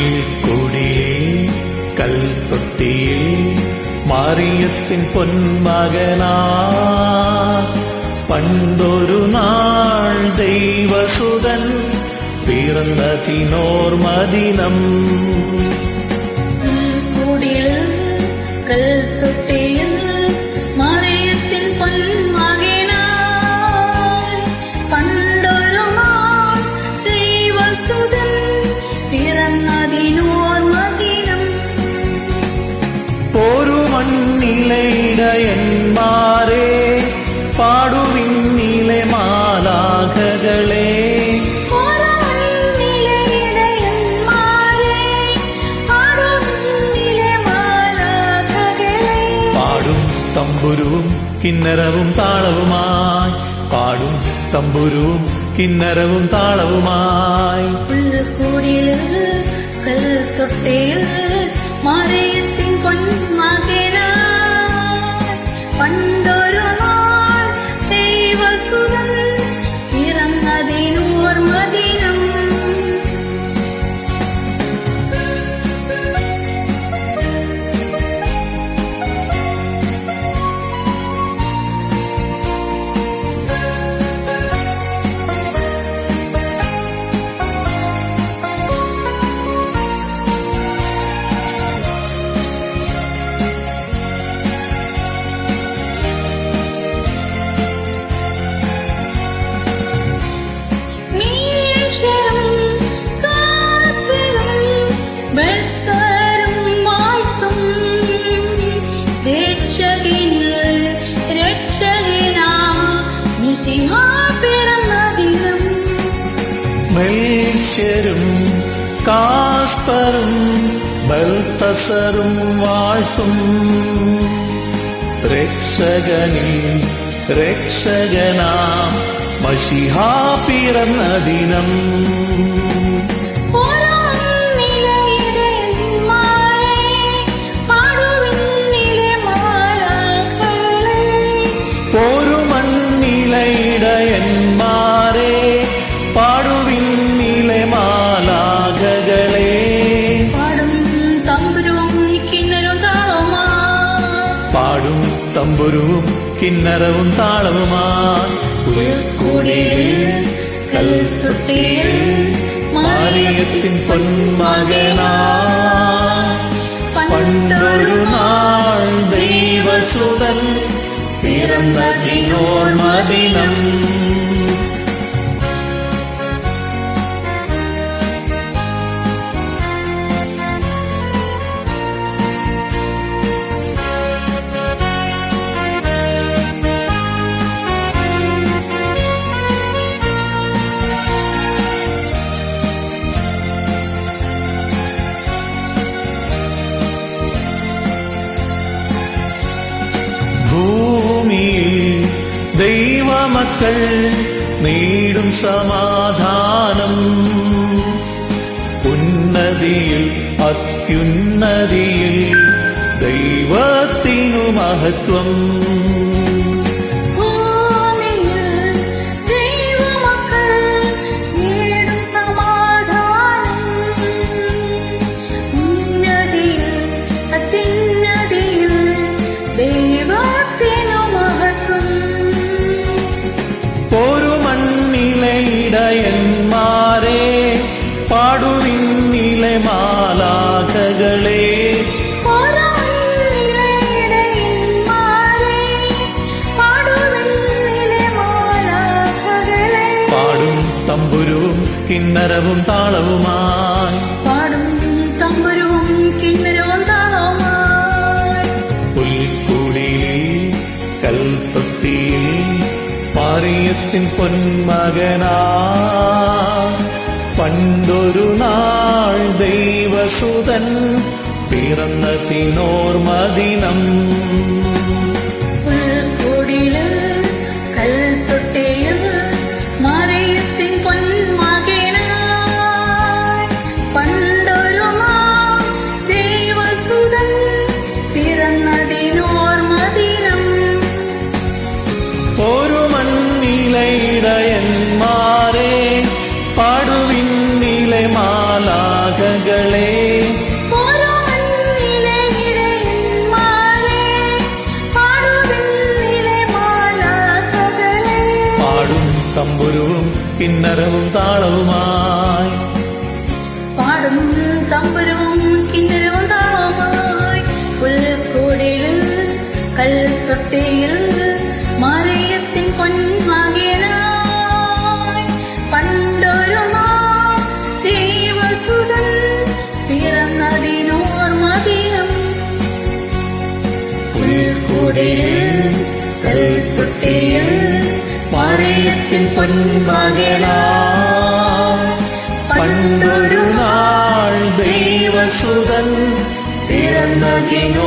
പുൽക്കൊടിയേ കൽത്തൊട്ടിയേ മറിയത്തിൻ പൊന്മകനാ പണ്ടൊരു നാൾ ദൈവസുതൻ പിറന്നതിനോർമദിനം കൽത്തൊട്ടിയിൽ മറിയത്തിൻ പൊന്മകനായി പണ്ടൊരു നാൾ ദൈവസുതൻ പിറന്നതിനോർമദിനം ഒരു മണ്ണിലെ ഇടയന്മാരെ പാടുവിന്നിലെ മാലാഖകളെ തമ്പുരുവും കിന്നരവും താളവുമായി പാടും തമ്പുരുവും കിന്നരവും താളവുമായി കൽത്തൊട്ടിയിൽ മറിയത്തിൻ പൊന്മകനായി പണ്ടൊരു നാൾ ദൈവസുതൻ പിറന്നതിനോർമദിനം മെൽഷ്യരും കാസ്പറും ബൽതസറും വാഴ്ത്തും രക്ഷകനിൽ രക്ഷകനാം മശിഹാ പിറന്ന ദിനം ഇടയന്മാരെ പാടുവിന്നിലെ മാലാഖകളെ പാടും തമ്പുരുവും കിന്നരവും താളവുമായി പാടും തമ്പുരുവും കിന്നരവും താളവുമായി കൽത്തൊട്ടിയിൽ മറിയത്തിൻ പൊന്മകനാ പണ്ടൊരു നാൾ ദൈവസുതൻ പിറന്നതിനോർമദിനം ഭൂമിയിൽ ദൈവമക്കൾ നേടും സമാധാനം ഉന്നതിയിൽ അത്യുന്നതിയിൽ ദൈവത്തിനു മഹത്വം ഇടയന്മാരെ പാടുവിന്നിലെ മാലാഖകളെ പാടും തമ്പുരുവും കിന്നരവും താളവുമായി പാടും തമ്പുരുവും കിന്നരവും താളവുമായി പുൽക്കൊടിയിൽ കൽത്തൊട്ടിയിൽ മറിയത്തിൻ പൊന്മകനാ പണ്ടൊരു നാൾ ദൈവസുതൻ പിറന്നതിനോർമദിനം കൽത്തൊട്ടിയിൽ മറിയത്തിൻ പൊന്മകനായി പണ്ടൊരു നാൾ ദൈവസുതൻ പിറന്നതിനോർമദിനം ഒരു മണ്ണിലെ ഇടയന്മാരെ പാടുവിന്നിലെ മാലാഖകളെ തമ്പുരുവും കിന്നരവും താളവുമായി പാടും തമ്പുരുവും കിന്നരവും താളവുമായി പുൽക്കൂടിൽ കൽത്തൊട്ടിയിൽ മറിയത്തിൻ പൊന്മകനായി പണ്ടൊരു നാൾ ദൈവസുതൻ പിറന്നതിനോർമ്മദിനം പുൽക്കൂടിൽ കൽത്തൊട്ടിയിൽ മറിയത്തിൻ പൊന്മകനായി പണ്ടൊരു നാൾ ദൈവസുതൻ പിറന്നതിനോർമ്മദിനം